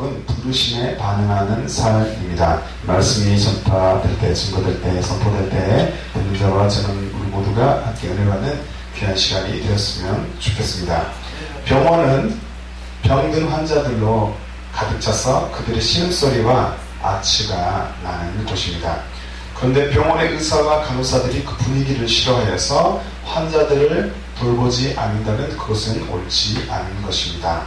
제목은 부르심에 반응하는 삶입니다. 말씀이 전파될 때, 증거될 때, 선포될 때 듣는 자와 저는 우리 모두가 함께 은혜 받는 귀한 시간이 되었으면 좋겠습니다. 병원은 병든 환자들로 가득 차서 그들의 신음소리와 아치가 나는 곳입니다. 그런데 병원의 의사와 간호사들이 그 분위기를 싫어해서 환자들을 돌보지 않는다면 그것은 옳지 않은 것입니다.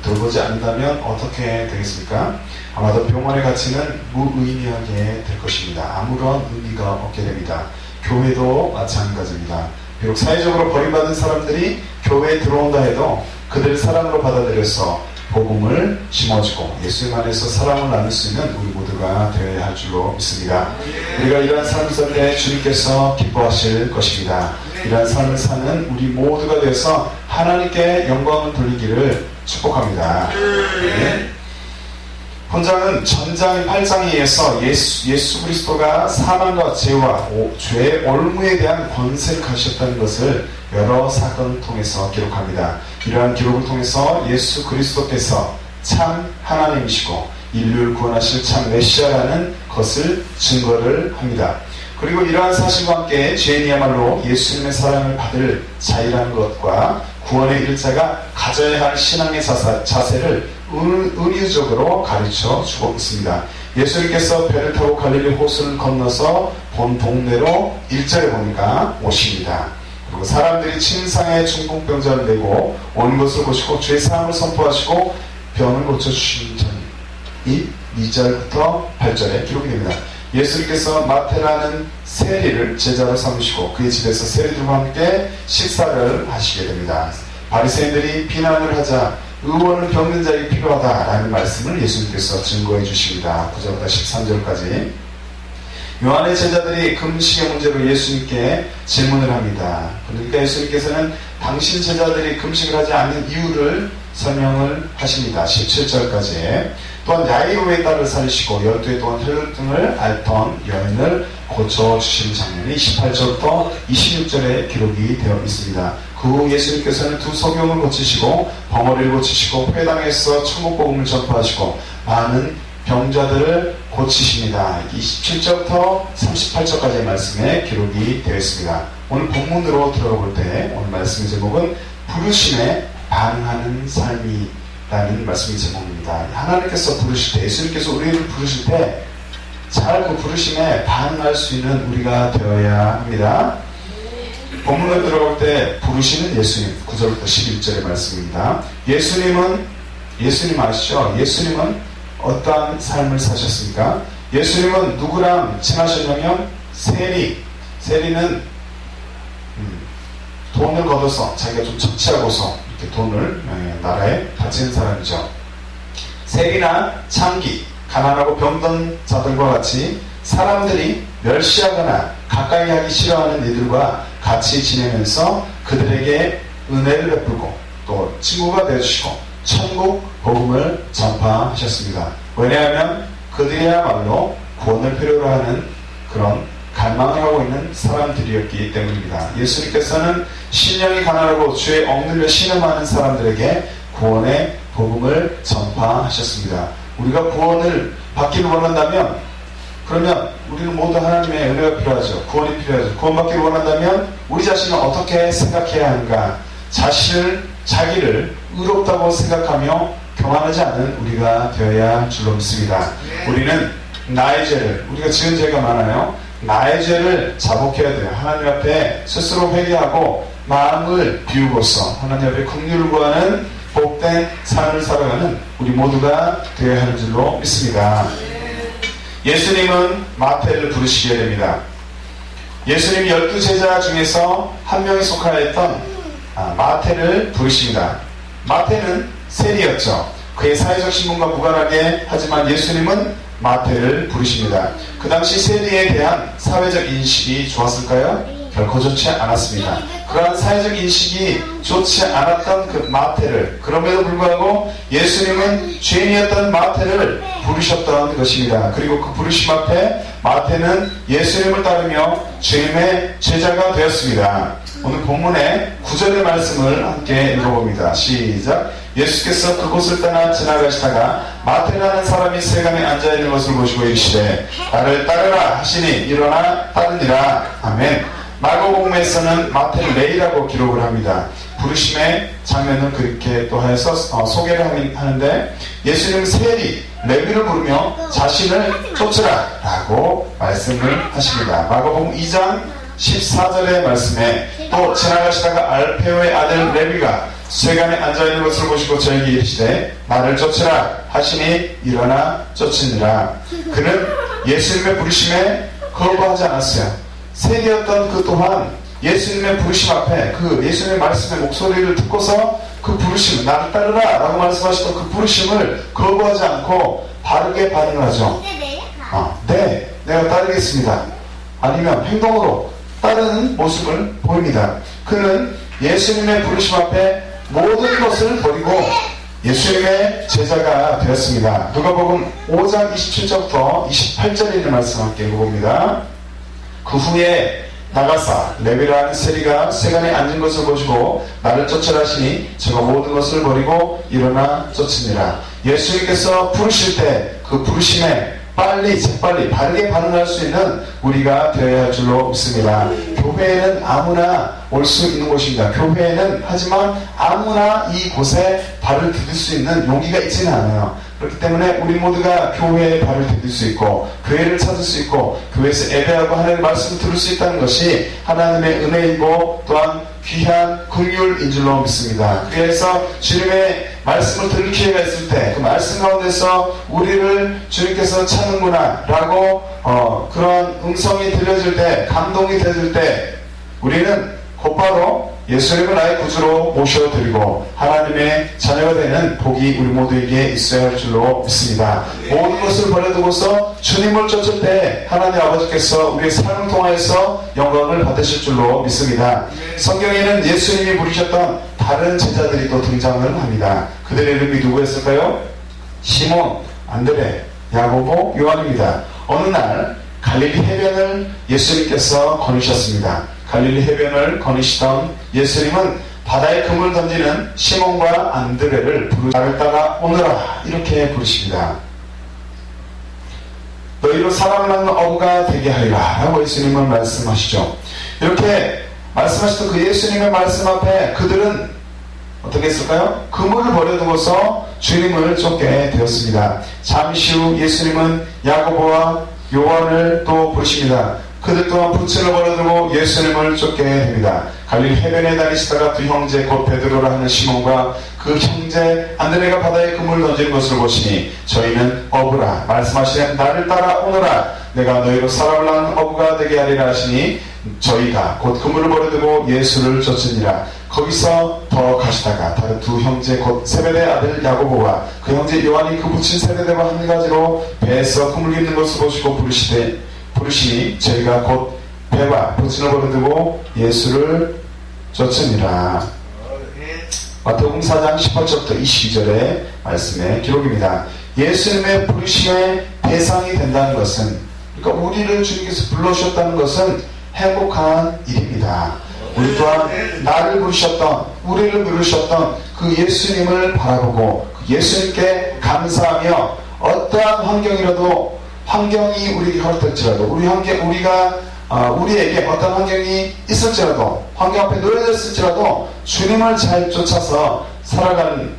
돌보지 않는다면 어떻게 되겠습니까? 아마도 병원의 가치는 무의미하게 될 것입니다. 아무런 의미가 없게 됩니다. 교회도 마찬가지입니다. 비록 사회적으로 버림받은 사람들이 교회에 들어온다 해도 그들을 사랑으로 받아들여서 복음을 심어주고 예수님 안에서 사랑을 나눌 수 있는 우리 모두가 되어야 할 줄로 믿습니다. 우리가 이러한 삶을 살 때 주님께서 기뻐하실 것입니다. 이러한 삶을 사는 우리 모두가 되어서 하나님께 영광을 돌리기를 축복합니다. 네. 본장은 전장 8장에 의해서 예수 그리스도가 사망과 죄와 죄의 올무에 대한 권세를 가지셨다는 것을 여러 사건을 통해서 기록합니다. 이러한 기록을 통해서 예수 그리스도께서 참 하나님이시고 인류를 구원하실 참 메시아라는 것을 증거를 합니다. 그리고 이러한 사실과 함께 죄인이야말로 예수님의 사랑을 받을 자이라는 것과 구원의 일자가 가져야 할 신앙의 자세를 은유적으로 가르쳐 주고 있습니다. 예수님께서 배를 타고 갈릴리 호수를 건너서 본 동네로 1절에 보니까 오십니다. 그리고 사람들이 침상에 중풍병자를 내고 온 것을 보시고 죄사함을 선포하시고 병을 고쳐주신 전이 2절부터 8절에 기록이 됩니다. 예수님께서 마태라는 세리를 제자로 삼으시고 그의 집에서 세리들과 함께 식사를 하시게 됩니다. 바리새인들이 비난을 하자 의원은 병든 자에게 필요하다라는 말씀을 예수님께서 증거해 주십니다. 9절부터 13절까지 요한의 제자들이 금식의 문제로 예수님께 질문을 합니다. 그러니까 예수님께서는 당신 제자들이 금식을 하지 않는 이유를 설명을 하십니다. 17절까지 또한 야이로의 딸을 살리시고 12해 동안 혈루증을 앓던 여인을 고쳐주신 장면이 18절부터 26절에 기록이 되어 있습니다. 그 후 예수님께서는 두 소경을 고치시고 벙어리를 고치시고 회당에서 천국복음을 전파하시고 많은 병자들을 고치십니다. 27절부터 38절까지의 말씀에 기록이 되어 있습니다. 오늘 본문으로 들어가 볼 때 오늘 말씀의 제목은 부르심에 반응하는 삶이라는 말씀의 제목입니다. 하나님께서 부르실 때, 예수님께서 우리를 부르실 때 잘 그 부르심에 반응할 수 있는 우리가 되어야 합니다. 본문으로 들어갈 때 부르시는 예수님 9절부터 11절의 말씀입니다. 예수님 아시죠? 예수님은 어떠한 삶을 사셨습니까? 예수님은 누구랑 친하셨냐면 세리는 돈을 걷어서 자기가 좀 착취하고서 이렇게 돈을 나라에 바치는 사람이죠. 세리나 창기, 가난하고 병든 자들과 같이 사람들이 멸시하거나 가까이 하기 싫어하는 이들과 같이 지내면서 그들에게 은혜를 베풀고 또 친구가 되어주시고 천국 복음을 전파하셨습니다. 왜냐하면 그들이야말로 구원을 필요로 하는 그런 갈망을 하고 있는 사람들이었기 때문입니다. 예수님께서는 신령이 가난하고 죄에 억눌려 신음하는 사람들에게 구원의 복음을 전파하셨습니다. 우리가 구원을 받기를 원한다면 그러면 우리는 모두 하나님의 은혜가 필요하죠. 구원이 필요하죠. 구원받기를 원한다면 우리 자신은 어떻게 생각해야 하는가? 자기를 의롭다고 생각하며 교만하지 않는 우리가 되어야 할 줄로 믿습니다. 우리는 나의 죄를, 우리가 지은 죄가 많아요. 나의 죄를 자복해야 돼요. 하나님 앞에 스스로 회개하고 마음을 비우고서 하나님 앞에 긍휼을 구하는 복된 삶을 살아가는 우리 모두가 되어야 하는 줄로 믿습니다. 예수님은 마태를 부르시게 됩니다. 예수님이 12제자 중에서 한 명에 속하였던 마태를 부르십니다. 마태는 세리였죠. 그의 사회적 신분과 무관하게 하지만 예수님은 마태를 부르십니다. 그 당시 세리에 대한 사회적 인식이 좋았을까요? 결코 좋지 않았습니다. 그러한 사회적 인식이 좋지 않았던 그 마태를, 그럼에도 불구하고 예수님은 죄인이었던 마태를 부르셨던 것입니다. 그리고 그 부르심 앞에 마태는 예수님을 따르며 주님의 제자가 되었습니다. 오늘 본문의 9절의 말씀을 함께 읽어봅니다. 시작. 예수께서 그곳을 떠나 지나가시다가 마태라는 사람이 세간에 앉아있는 것을 보시고 이르시되 나를 따르라 하시니 일어나 따르니라. 아멘. 마가복음에서는 마태를 레이라고 기록을 합니다. 부르심의 장면을 그렇게 또 해서 소개를 하는데 예수님은 세리 레위를 부르며 자신을 쫓으라 라고 말씀을 하십니다. 마가복음 2장 14절의 말씀에 또 지나가시다가 알페오의 아들 레위가 세간에 앉아있는 것을 보시고 저에게 이르시되 나를 쫓으라 하시니 일어나 쫓으니라. 그는 예수님의 부르심에 거부하지 않았어요. 세리였던 그 또한 예수님의 부르심 앞에 그 예수님의 말씀의 목소리를 듣고서 그 부르심, 나를 따르라 라고 말씀하셨던 그 부르심을 거부하지 않고 바르게 반응을 하죠. 네, 내가 따르겠습니다. 아니면 행동으로 따르는 모습을 보입니다. 그는 예수님의 부르심 앞에 모든 것을 버리고 예수님의 제자가 되었습니다. 누가복음 5장 27절부터 28절에 있는 말씀 함께 읽어봅니다. 그 후에 나가사 레위라는 세리가 세간에 앉은 것을 보시고 나를 쫓으라 하시니 저가 모든 것을 버리고 일어나 쫓으니라. 예수님께서 부르실 때 그 부르심에 재빨리 바르게 반응할 수 있는 우리가 되어야 할 줄로 믿습니다. 교회에는 아무나 올 수 있는 곳입니다. 교회에는 하지만 아무나 이 곳에 발을 디딜 수 있는 용기가 있지는 않아요. 그렇기 때문에 우리 모두가 교회에 발을 디딜 수 있고 교회를 찾을 수 있고 교회에서 예배하고 하나님의 말씀을 들을 수 있다는 것이 하나님의 은혜이고 또한 귀한 긍휼인 줄로 믿습니다. 그래서 주님의 말씀을 들을 기회가 있을 때 그 말씀 가운데서 우리를 주님께서 찾는구나 라고 그런 음성이 들려질 때, 감동이 들려질 때 우리는 곧바로 예수님을 나의 구주로 모셔드리고 하나님의 자녀가 되는 복이 우리 모두에게 있어야 할 줄로 믿습니다. 모든 것을 버려두고서 주님을 쫓을 때 하나님 아버지께서 우리의 삶을 통하여서 영광을 받으실 줄로 믿습니다. 성경에는 예수님이 부르셨던 다른 제자들이 또 등장을 합니다. 그들의 이름이 누구였을까요? 시몬, 안드레, 야고보, 요한입니다. 어느 날 갈릴리 해변을 예수님께서 거니셨습니다. 갈릴리 해변을 거니시던 예수님은 바다에 그물 던지는 시몬과 안드레를 나를 따라 오너라 이렇게 부르십니다. 너희로 사람을 낳는 어부가 되게 하리라 라고 예수님은 말씀하시죠. 이렇게 말씀하셨던 그 예수님의 말씀 앞에 그들은 어떻게 했을까요? 그물을 버려두고서 주님을 쫓게 되었습니다. 잠시 후 예수님은 야고보와 요한을 또 부르십니다. 그들 또한 부츠를 버려두고 예수님을 쫓게 됩니다. 갈릴리 해변에 다니시다가 두 형제 곧 베드로라 하는 시몬과 그 형제 안드레가 바다에 그물을 던지는 것을 보시니 저희는 어부라 말씀하시되 나를 따라 오너라 내가 너희로 사람을 낳는 어부가 되게 하리라 하시니 저희가 곧 그물을 버려두고 예수를 쫓으니라. 거기서 더 가시다가 다른 두 형제 곧 세베대 아들 야고보와 그 형제 요한이 그 부친 세베대와 한 가지로 배에서 그물 깁는 것을 보시고 부르시니 저희가 곧 배와 부친을 버려두고 예수를 쫓으니라. 마태복음 4장 18절부터 22절의 말씀의 기록입니다. 예수님의 부르심의 대상이 된다는 것은, 그러니까 우리를 주님께서 불러주셨다는 것은 행복한 일입니다. 우리 또한 나를 부르셨던, 우리를 부르셨던 그 예수님을 바라보고 그 예수님께 감사하며 어떠한 환경이라도, 환경이 우리에게 허락될지라도, 우리에게 어떤 환경이 있을지라도, 환경 앞에 놓여졌을지라도 주님을 잘 쫓아서 살아가는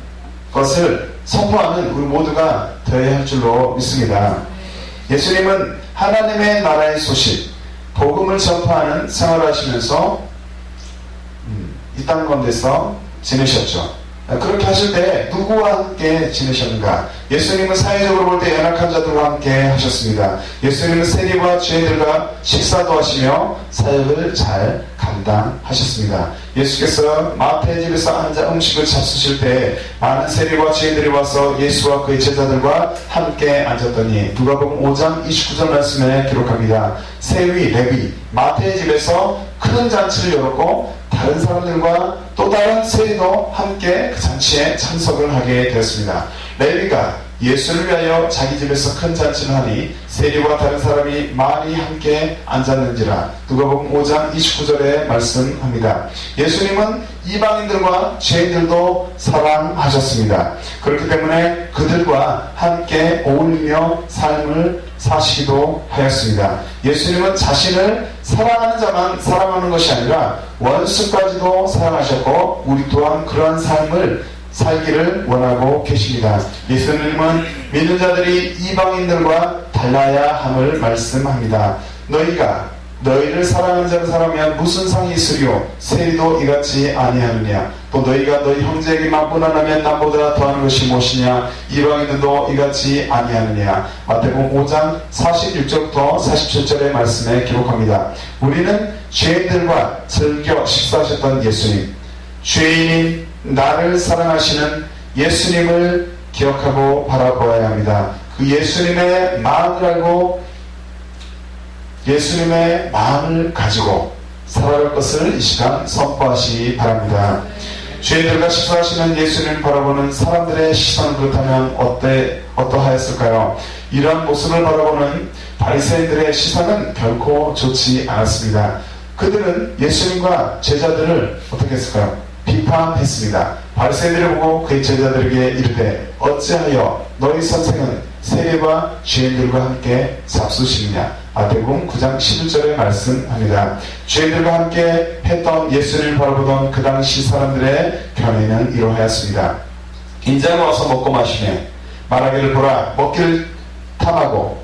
것을 선포하는 우리 모두가 되어야 할 줄로 믿습니다. 예수님은 하나님의 나라의 소식, 복음을 전파하는 생활을 하시면서 이 땅 가운데서 지내셨죠. 그렇게 하실 때 누구와 함께 지내셨는가? 예수님은 사회적으로 볼 때 연약한 자들과 함께 하셨습니다. 예수님은 세리와 죄인들과 식사도 하시며 사역을 잘 감당하셨습니다. 예수께서 마태의 집에서 앉아 음식을 잡수실 때 많은 세리와 죄인들이 와서 예수와 그의 제자들과 함께 앉았더니 누가복음 5장 29절 말씀에 기록합니다. 세위, 레위, 마태의 집에서 큰 잔치를 열었고 다른 사람들과 또 다른 세리도 함께 그 잔치에 참석을 하게 되었습니다. 레위가 예수를 위하여 자기 집에서 큰 잔치를 하니 세리와 다른 사람이 많이 함께 앉았는지라. 누가복음 5장 29절에 말씀합니다. 예수님은 이방인들과 죄인들도 사랑하셨습니다. 그렇기 때문에 그들과 함께 어울리며 삶을 사시기도 하였습니다. 예수님은 자신을 사랑하는 자만 사랑하는 것이 아니라 원수까지도 사랑하셨고 우리 또한 그러한 삶을 살기를 원하고 계십니다. 예수님은 믿는 자들이 이방인들과 달라야 함을 말씀합니다. 너희가 너희를 사랑하는 자를 사랑하면 무슨 상이 있으리요? 세리도 이같이 아니하느냐? 또 너희가 너희 형제에게만 무난하면 남보다 더하는 것이 무엇이냐? 이방인들도 이같이 아니하느냐? 마태복음 5장 46절부터 47절의 말씀에 기록합니다. 우리는 죄인들과 즐겨 식사하셨던 예수님, 죄인인 나를 사랑하시는 예수님을 기억하고 바라보아야 합니다. 그 예수님의 마음을 알고 예수님의 마음을 가지고 살아갈 것을 이 시간 선포하시기 바랍니다. 죄인들과 식사하시는 예수님을 바라보는 사람들의 시선은 그렇다면 어떠하였을까요? 이러한 모습을 바라보는 바리새인들의 시선은 결코 좋지 않았습니다. 그들은 예수님과 제자들을 어떻게 했을까요? 비판했습니다. 바리새인들을 보고 그의 제자들에게 이르되 어찌하여 너희 선생은 세리와 죄인들과 함께 잡수시느냐? 마태복음 9장 11절에 말씀합니다. 죄인들과 함께 했던 예수님을 바라보던 그 당시 사람들의 견해는 이러하였습니다. 인자가 와서 먹고 마시네 말하기를 보라 먹기를 탐하고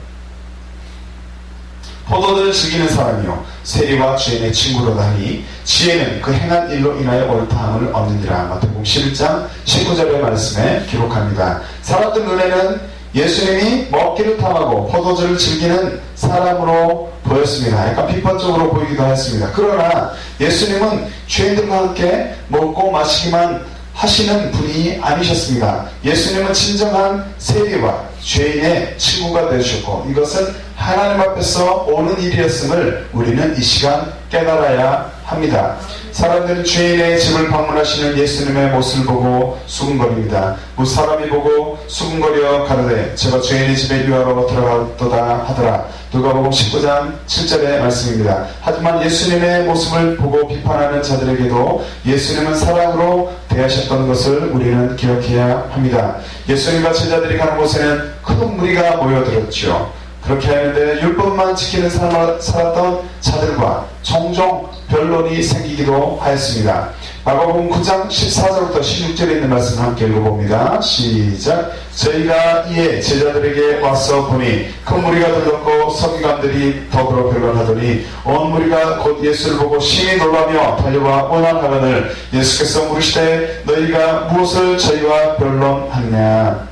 포도들을 즐기는 사람이요 세리와 죄인의 친구로다 하니 지혜는 그 행한 일로 인하여 옳다함을 얻느니라. 마태복음 11장 19절의 말씀에 기록합니다. 사람들 눈에는 예수님이 먹기를 탐하고 포도주를 즐기는 사람으로 보였습니다. 약간 비판적으로 보이기도 했습니다. 그러나 예수님은 죄인들과 함께 먹고 마시기만 하시는 분이 아니셨습니다. 예수님은 진정한 세리와 죄인의 친구가 되셨고 이것은 하나님 앞에서 오는 일이었음을 우리는 이 시간 깨달아야 합니다. 사람들은 죄인의 집을 방문하시는 예수님의 모습을 보고 수군거립니다. 무사람이 보고 수군거려 가로되 제가 죄인의 집에 유하러 들어가도다 하더라. 누가복음 19장 7절의 말씀입니다. 하지만 예수님의 모습을 보고 비판하는 자들에게도 예수님은 사랑으로 대하셨던 것을 우리는 기억해야 합니다. 예수님과 제자들이 가는 곳에는 큰 무리가 모여들었죠. 그렇게 하는데 율법만 지키는 살았던 자들과 종종 변론이 생기기도 하였습니다. 마가복음 9장 14절부터 16절에 있는 말씀 함께 읽어봅니다. 시작. 저희가 이에 제자들에게 와서 보니 큰 무리가 들렀고 서기관들이 더불어 변론하더니 온 무리가 곧 예수를 보고 심히 놀라며 달려와 원한하거늘 예수께서 물으시되 너희가 무엇을 저희와 변론하느냐?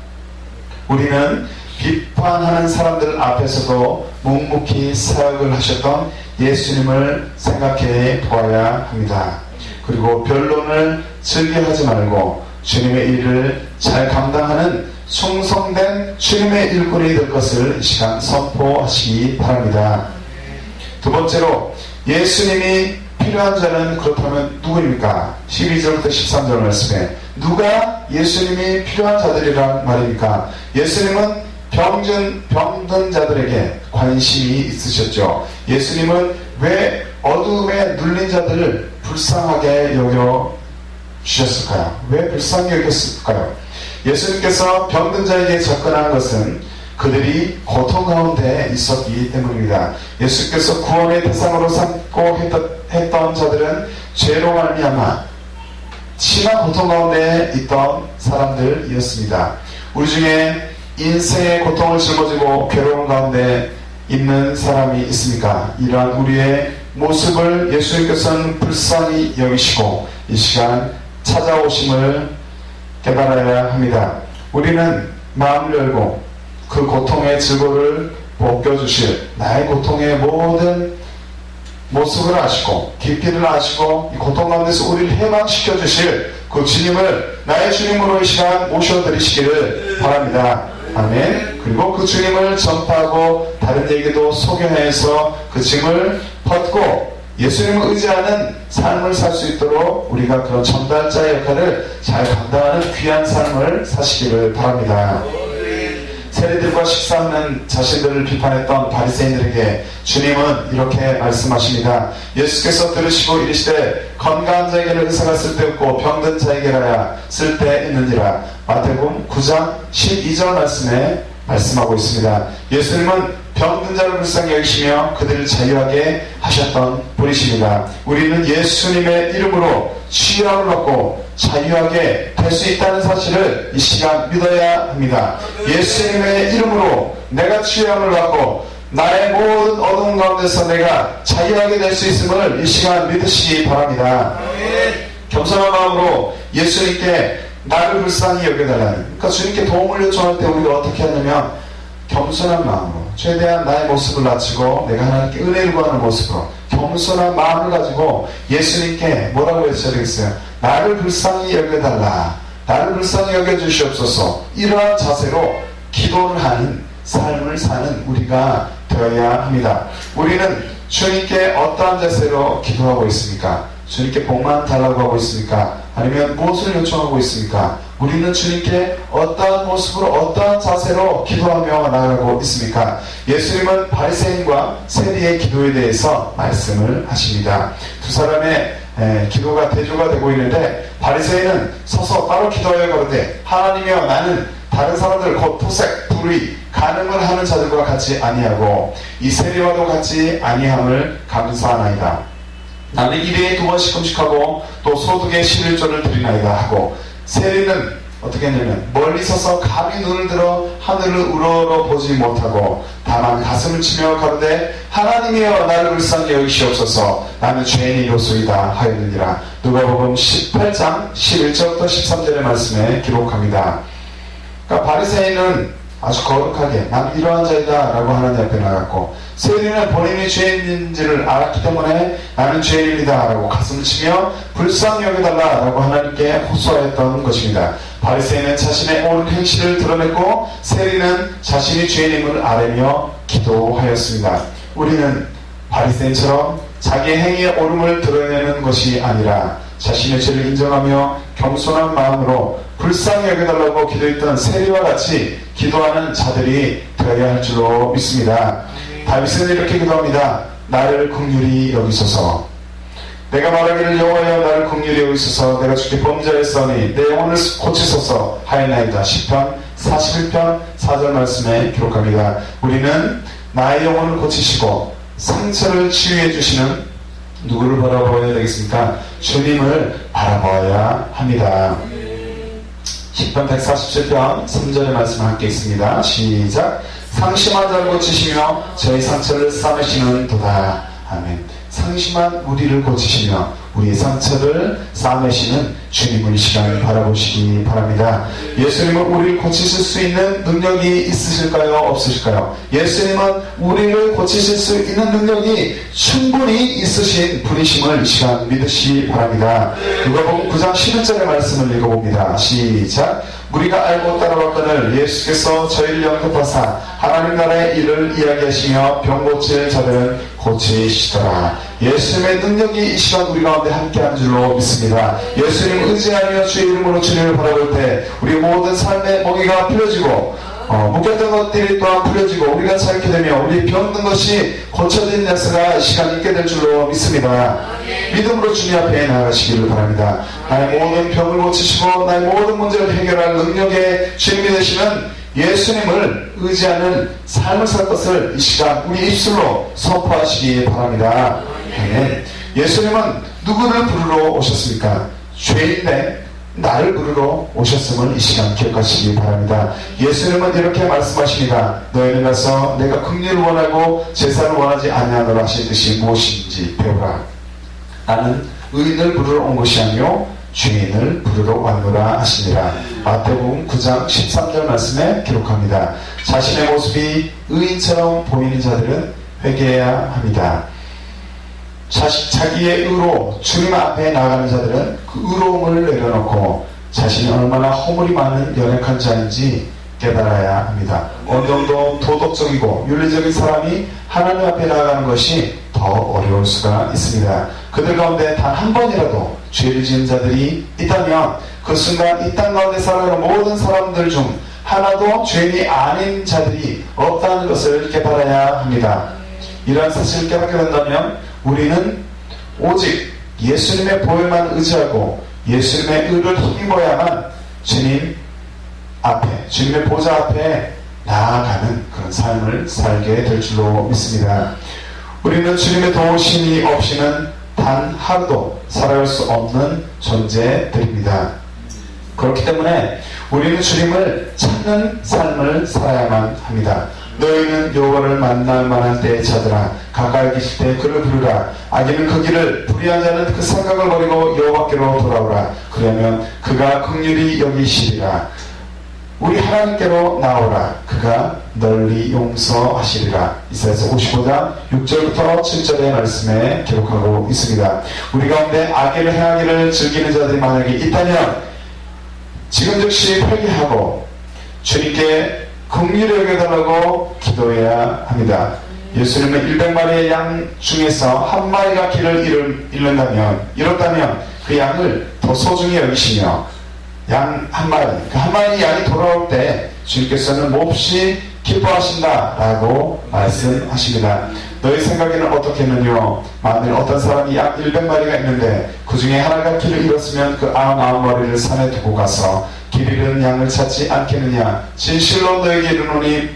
우리는 비판하는 사람들 앞에서도 묵묵히 사역을 하셨던 예수님을 생각해 보아야 합니다. 그리고 변론을 즐겨하지 말고 주님의 일을 잘 감당하는 충성된 주님의 일꾼이 될 것을 이 시간 선포하시기 바랍니다. 두 번째로 예수님이 필요한 자는 그렇다면 누구입니까? 12절부터 13절 말씀에 누가 예수님이 필요한 자들이란 말입니까? 예수님은 병든 자들에게 관심이 있으셨죠. 예수님은 왜 어둠에 눌린 자들을 불쌍하게 여겨 주셨을까요? 왜 불쌍히 여겼을까요? 예수님께서 병든 자에게 접근한 것은 그들이 고통 가운데 있었기 때문입니다. 예수께서 구원의 대상으로 삼고 했던 자들은 죄로 말미암아 심한 고통 가운데 있던 사람들이었습니다. 우리 중에 인생의 고통을 짊어지고 괴로운 가운데 있는 사람이 있습니까? 이러한 우리의 모습을 예수님께서는 불쌍히 여기시고 이 시간 찾아오심을 깨달아야 합니다. 우리는 마음을 열고 그 고통의 즐거움을 벗겨주실 나의 고통의 모든 모습을 아시고 깊이를 아시고 이 고통 가운데서 우리를 해방시켜 주실 그 주님을 나의 주님으로 이 시간 모셔드리시기를 바랍니다. 아멘. 그리고 그 주님을 전파하고 다른 에게도 소개해서 그 짐을 벗고 예수님을 의지하는 삶을 살 수 있도록 우리가 그런 전달자의 역할을 잘 감당하는 귀한 삶을 사시기를 바랍니다. 세리들과 식사하는 자신들을 비판했던 바리새인들에게 주님은 이렇게 말씀하십니다. 예수께서 들으시고 이르시되 건강한 자에게는 의사가 쓸데없고 병든 자에게라야 쓸데있느니라. 마태복음 9장 12절 말씀에 말씀하고 있습니다. 예수님은 병든 자를 불쌍히 여기시며 그들을 자유하게 하셨던 분이십니다. 우리는 예수님의 이름으로 치유함을 받고 자유하게 될 수 있다는 사실을 이 시간 믿어야 합니다. 예수님의 이름으로 내가 치유함을 받고 나의 모든 어두운 가운데서 내가 자유하게 될 수 있음을 이 시간 믿으시기 바랍니다. 겸손한 마음으로 예수님께 나를 불쌍히 여겨달라는, 그러니까 주님께 도움을 요청할 때 우리가 어떻게 하냐면 겸손한 마음으로 최대한 나의 모습을 낮추고 내가 하나님께 은혜를 구하는 모습으로 겸손한 마음을 가지고 예수님께 뭐라고 외쳐야 되겠어요? 나를 불쌍히 여겨달라, 나를 불쌍히 여겨주시옵소서. 이러한 자세로 기도를 하는 삶을 사는 우리가 되어야 합니다. 우리는 주님께 어떠한 자세로 기도하고 있습니까? 주님께 복만 달라고 하고 있습니까? 아니면 무엇을 요청하고 있습니까? 우리는 주님께 어떠한 모습으로 어떠한 자세로 기도하며 나아가고 있습니까? 예수님은 바리새인과 세리의 기도에 대해서 말씀을 하십니다. 두 사람의 기도가 대조가 되고 있는데, 바리새인은 서서 따로 기도하여 가로되 하나님이여 나는 다른 사람들 곧 토색, 불의, 간음을 하는 자들과 같이 아니하고 이 세리와도 같이 아니함을 감사하나이다. 나는 1회에 2번씩 금식하고 또 소득의 11조를 드리나이다 하고, 세리는 어떻게 했냐면 멀리 서서 감히 눈을 들어 하늘을 우러러 보지 못하고 다만 가슴을 치며 가로되 하나님이여 나를 불쌍히 여기시옵소서 나는 죄인이로소이다 하였느니라. 누가복음 18장 11절부터 13절의 말씀에 기록합니다. 그러니까 바리새인은 아주 거룩하게 나는 이러한 자이다 라고 하나님 앞에 나갔고, 세리는 본인이 죄인인지를 알았기 때문에 나는 죄인입니다 라고 가슴을 치며 불쌍히 여겨달라 라고 하나님께 호소하였던 것입니다. 바리새인은 자신의 옳은 행실을 드러냈고, 세리는 자신이 죄인임을 아뢰며 기도하였습니다. 우리는 바리새인처럼 자기의 행위의 옳음을 드러내는 것이 아니라 자신의 죄를 인정하며 겸손한 마음으로 불쌍히 여겨달라고 기도했던 세리와 같이 기도하는 자들이 되어야 할 줄로 믿습니다. 다윗은 이렇게 기도합니다. 나를 긍휼히 여기소서. 내가 말하기를 여호와여 나를 긍휼히 여기소서. 내가 주께 범죄하였으니 내 영혼을 고치소서 하였나이다. 시편 41편 4절 말씀에 기록합니다. 우리는 나의 영혼을 고치시고 상처를 치유해 주시는 누구를 바라보아야 되겠습니까? 주님을 바라보아야 합니다. 시편 147편 3절의 말씀 함께 있습니다. 시작. 상심한 자를 고치시며 저희 상처를 싸매시는 도다. 아멘. 상심한 우리를 고치시며 우리의 상처를 싸매시는 주님을 이 시간 바라보시기 바랍니다. 예수님은 우리를 고치실 수 있는 능력이 있으실까요? 없으실까요? 예수님은 우리를 고치실 수 있는 능력이 충분히 있으신 분이심을 이 시간 믿으시기 바랍니다. 누가복음 9장 11절의 말씀을 읽어봅니다. 시작. 우리가 알고 따라왔거늘 예수께서 저희를 영접하사 하나님 나라의 일을 이야기하시며 병 고칠 자들은 고치시더라. 예수님의 능력이 이 시간 우리 가운데 함께한 줄로 믿습니다. 예수님 의지하며 주의 이름으로 주님을 바라볼 때 우리 모든 삶의 먹이가 풀려지고 묶였던 것들이 또한 풀려지고 우리가 살게 되며 우리 병든 것이 고쳐진 역사가 이 시간 있게 될 줄로 믿습니다. 믿음으로 주님 앞에 나아가시기를 바랍니다. 나의 모든 병을 고치시고 나의 모든 문제를 해결할 능력의 주님이 되시는 예수님을 의지하는 삶을 살 것을 이 시간 우리 입술로 선포하시기 바랍니다. 아멘. 예수님은 누구를 부르러 오셨습니까? 죄인데 나를 부르러 오셨음을 이 시간 기억하시기 바랍니다. 예수님은 이렇게 말씀하십니다. 너희는 가서 내가 긍휼을 원하고 제사를 원하지 아니하노라 하신 뜻이 무엇인지 배우라. 나는 의인을 부르러 온 것이 아니요 죄인을 부르러 왔노라 하시니라. 마태복음 9장 13절 말씀에 기록합니다. 자신의 모습이 의인처럼 보이는 자들은 회개해야 합니다. 자기의 의로 주님 앞에 나가는 자들은 그 의로움을 내려놓고 자신이 얼마나 허물이 많은 연약한 자인지 깨달아야 합니다. 어느 정도 도덕적이고 윤리적인 사람이 하나님 앞에 나아가는 것이 더 어려울 수가 있습니다. 그들 가운데 단 한 번이라도 죄를 지은 자들이 있다면 그 순간 이 땅 가운데 살아가는 모든 사람들 중 하나도 죄인이 아닌 자들이 없다는 것을 깨달아야 합니다. 이러한 사실을 깨닫게 된다면 우리는 오직 예수님의 보혈만 의지하고 예수님의 의를 힘입어야만 주님 앞에, 주님의 보좌 앞에 나아가는 그런 삶을 살게 될 줄로 믿습니다. 우리는 주님의 도우심이 없이는 단 하루도 살아갈 수 없는 존재들입니다. 그렇기 때문에 우리는 주님을 찾는 삶을 살아야만 합니다. 너희는 여호와를 만날 만한 때에 찾으라. 가까이 계실 때 그를 부르라. 악인은 그 길을, 불의한 자는 그 생각을 버리고 여호와께로 돌아오라. 그러면 그가 긍휼히 여기시리라. 우리 하나님께로 나오라. 그가 널리 용서하시리라. 이사야서 55장 6절부터 7절의 말씀에 기록하고 있습니다. 우리 가운데 악을 행하기를 즐기는 자들이 만약에 있다면 지금 즉시 회개하고 주님께 긍휼히 여겨달라고 기도해야 합니다. 예수님은 100마리의 양 중에서 한 마리가 길을 잃었다면 그 양을 더 소중히 여기시며 양 한 마리, 그 한 마리 양이 돌아올 때 주님께서는 몹시 기뻐하신다라고 말씀하십니다. 너희 생각에는 어떻겠느냐? 만일 어떤 사람이 양 100마리가 있는데 그 중에 하나가 길을 잃었으면 그 99마리를 산에 두고 가서 길 잃은 양을 찾지 않겠느냐? 진실로 너에게 이르노니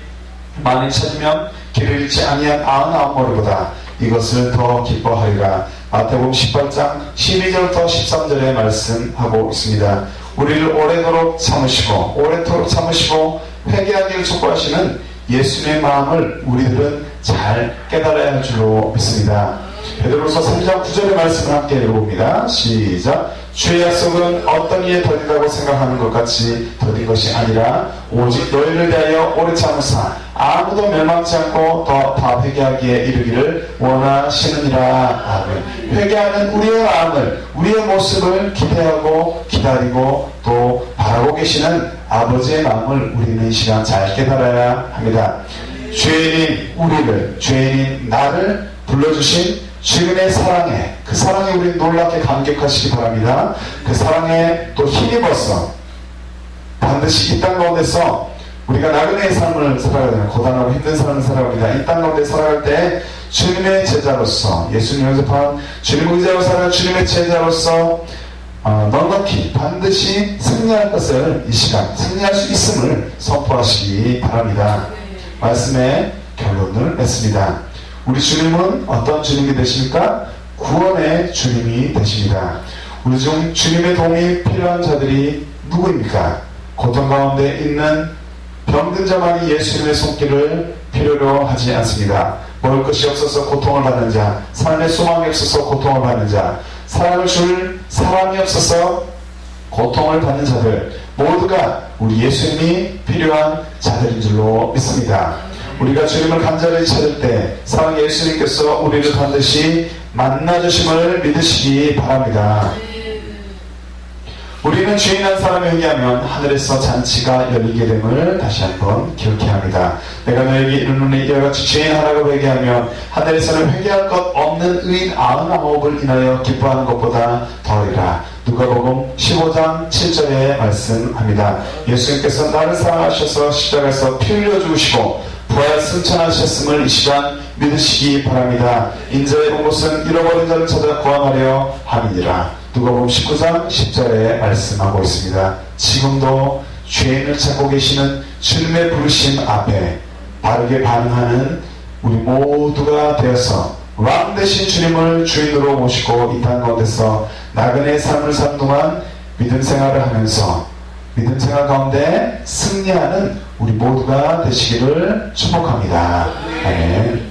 만일 찾으면 길을 잃지 아니한 99마리보다 이것을 더 기뻐하리라. 마태복음 18장 12절부터 13절에 말씀하고 있습니다. 우리를 오래도록 참으시고 회개하기를 촉구하시는 예수님의 마음을 우리들은 잘 깨달아야 할 줄로 믿습니다. 베드로서 3장 9절의 말씀을 함께 읽어봅니다. 시작. 주의 약속은 어떤 이에 더딘다고 생각하는 것 같이 더딘 것이 아니라 오직 너희를 대하여 오래 참으사 아무도 멸망치 않고 다 회개하기에 이르기를 원하시느니라. 회개하는 우리의 마음을, 우리의 모습을 기대하고 기다리고 또 바라고 계시는 아버지의 마음을 우리는 이 시간 잘 깨달아야 합니다. 죄인인 우리를, 죄인인 나를 불러주신 주님의 사랑에, 그 사랑에 우리 놀랍게 감격하시기 바랍니다. 그 사랑에 또 힘입어서 반드시 이 땅 가운데서 우리가 나그네의 삶을 살아가야 되는, 고단하고 힘든 삶을 살아갑니다. 이 땅 가운데 살아갈 때 주님의 제자로서, 예수님 영접한 주님의 의자로 살아가는 주님의 제자로서 넉넉히 반드시 승리할 것을, 이 시간 승리할 수 있음을 선포하시기 바랍니다. 말씀의 결론을 맺습니다. 우리 주님은 어떤 주님이 되십니까? 구원의 주님이 되십니다. 우리 중 주님의 도움이 필요한 자들이 누구입니까? 고통 가운데 있는 병든 자만이 예수님의 손길을 필요로 하지 않습니다. 먹을 것이 없어서 고통을 받는 자, 삶의 소망이 없어서 고통을 받는 자, 사랑을 줄 사람이 없어서 고통을 받는 자들 모두가 우리 예수님이 필요한 자들인 줄로 믿습니다. 우리가 주님을 간절히 찾을 때 사랑 예수님께서 우리를 반드시 만나주심을 믿으시기 바랍니다. 우리는 주인 한 사람이 회개하면 하늘에서 잔치가 열리게 됨을 다시 한번 기억해야 합니다. 내가 너에게 이르노니 이와 같이 주인 하나가 회개하면 하늘에서는 회개할 것 없는 의인 99을 인하여 기뻐하는 것보다 더하리라. 누가복음 15장 7절에 말씀합니다. 예수님께서 나를 사랑하셔서 십자가에서 피 흘려 죽으시고 부활 승천하셨음을 이 시간 믿으시기 바랍니다. 인자의 온 곳은 잃어버린 자를 찾아 구원하려 함이니라. 누가복음 19장 10절에 말씀하고 있습니다. 지금도 죄인을 찾고 계시는 주님의 부르심 앞에 바르게 반응하는 우리 모두가 되어서 왕 되신 주님을 주인으로 모시고 이 땅 가운데서 나그네의 삶을 산 동안 믿음 생활을 하면서 믿음 생활 가운데 승리하는 우리 모두가 되시기를 축복합니다. 아멘.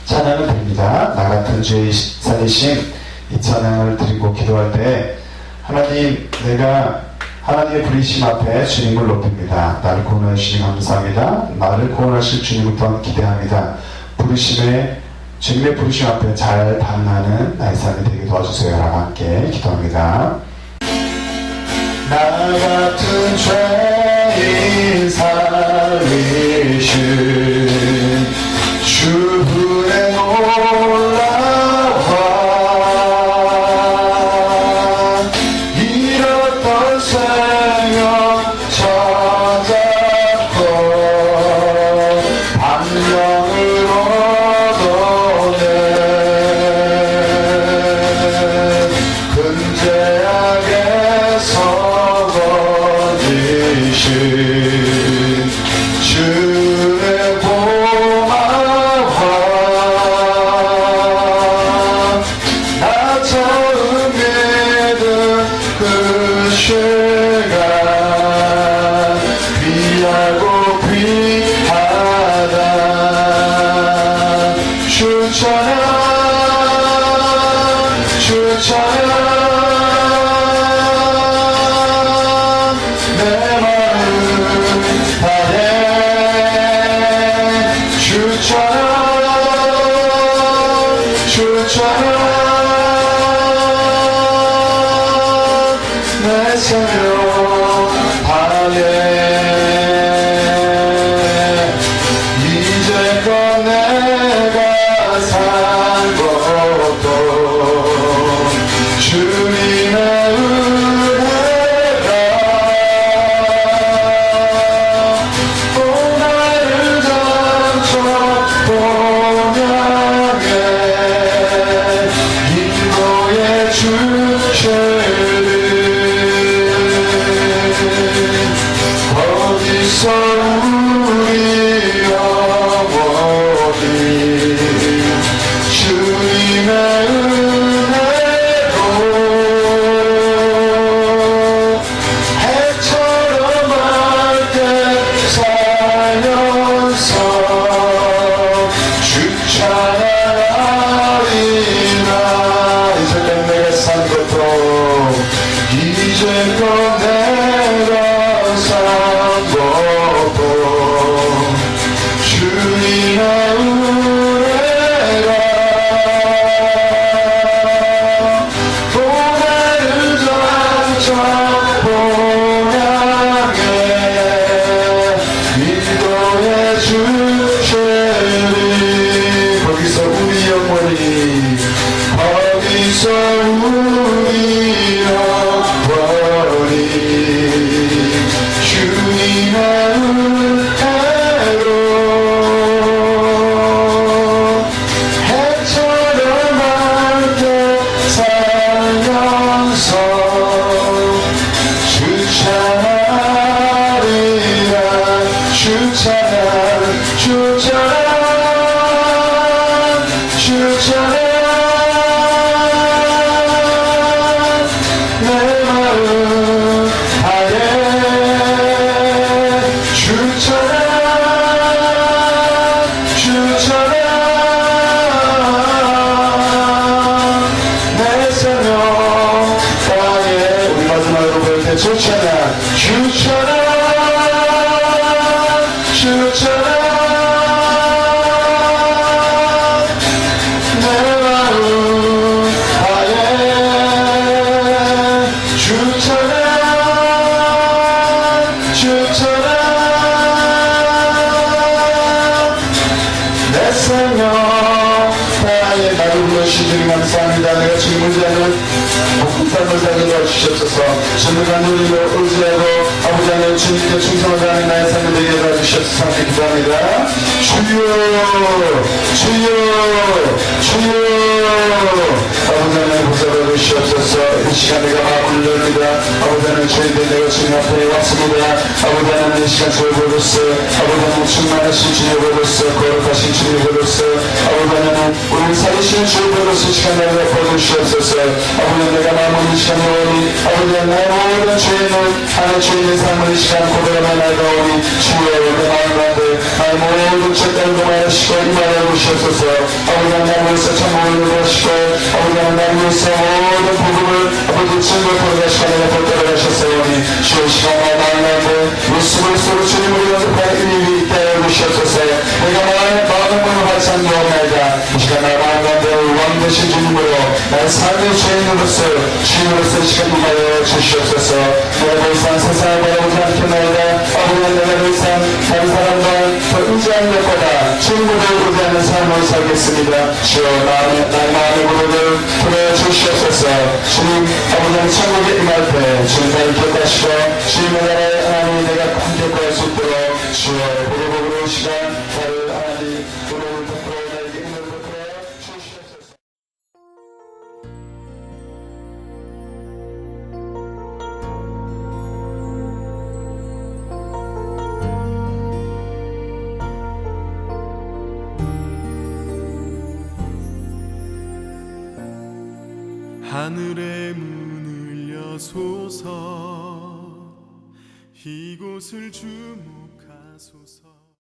찬양은 됩니다. 나 같은 죄의 살리심, 이 찬양을 드리고 기도할 때 하나님, 내가 하나님의 부르심 앞에 주님을 높입니다. 나를 구원해 주시니 감사합니다. 나를 구원하실 주님을 또한 기대합니다. 주님의 부르심 앞에 잘 반응하는 나의 삶이 되게 도와주세요. 라고 함께 기도합니다. 나 같은 죄인 살리신 주의 놀라와 잃었던 생명 찾아 주처럼 내 마음 다해 주처럼 내 생명 다해 이제껏 내가 산 것도 주님의 은혜라 또 나를 점점 보명해 인도의 주체를 거기서 우리 영원히 주님의 은혜로 해처럼 맑게 살면서 주 찬양하리라. 이제껏 내가 산 것도 이제껏 내가 산 것도 주님의 은혜라 또 나를 점점 보명해 인도의 주체리 거기서 우리 영원히 거기서 우리 영원히 주님의 은혜로 해처럼 맑게 살면서 주 찬양하리라. 주 찬양 주 찬양 주 찬양 내 마음 다해 주 찬양 주 찬양 내 생명 다해 우리 마지막으로 부를 때 주 찬양 주 찬양 주 찬양 내 마음 다해 주 찬양 주 찬양 내 생명 다해 나를 불러주신 주님 감사합니다. 내가 지금 의지하는 복음 삶을 살게 도와주시옵소서. 주님과 누리며 의지하고 아버지 하나님 주님께 충성하는 나의 삶을 되게 해주시옵소서. 함께 기도합니다. 주여 주여 주여 아버지 하나님 보살펴 주시옵소서. 이 시간 내가 마음을 열립니다. 아버지 하나님 저희들 내가 주님 앞에 왔습니다. 아버지 하나님 이 시간 저희 보셨어. 아버지 하나님 충만하신 주님 보셨어. 거룩하신 주님 보셨어. 아버지 하나님 우리 살리신 주님 보셨어. 이 시간 내가 보여주시옵소서. 아버지 내가 마음을 이 시간 오니 아버지 내 모든 죄는 하나님 주님의 삶을 이 시간 고백하며 나가오니 주여 내 마음 가운데 나의 모든 죄를 도말하시고 임하여 주시옵소서. 아버지 하나님 나를 위해서 참모를 하시고 아버지 하나님 나를 위해서 모든 복음을 아버지 증거하고 가시고 내가 붙들어 가셨사오니 주여 이 시간 나의 마음 가운데 예수 그리스도로 주님을 연습할 일이 있게 하여 주시옵소서. 내가 마음의 문을 발산하옵나이다. 이 시간 나의 마음 가운데 왕 되신 주님으로 나의 삶의 주인으로서 주님으로서 이 시간 임하여 주시옵소서. 내가 더 이상 세상을 바라보지 않겠나이다. 아버지 내가 더 이상 다른 사람과 더 의지하는 것보다 주님으로 의지하는 삶을 살겠습니다. 주여 나의 마음의 문을 풀어주시옵소서. 주님 아버지 천국에 임할 때 주님 나를 기억하시고 주님의 나라의 하나님 내가 함께 구할 수 있도록 주여 보고보고로 시간 나를 하나님 은혜를 베풀어 나에게 은혜를 베풀어 주시옵소서. 하늘의 문을 여소서 이곳을 주목하소서.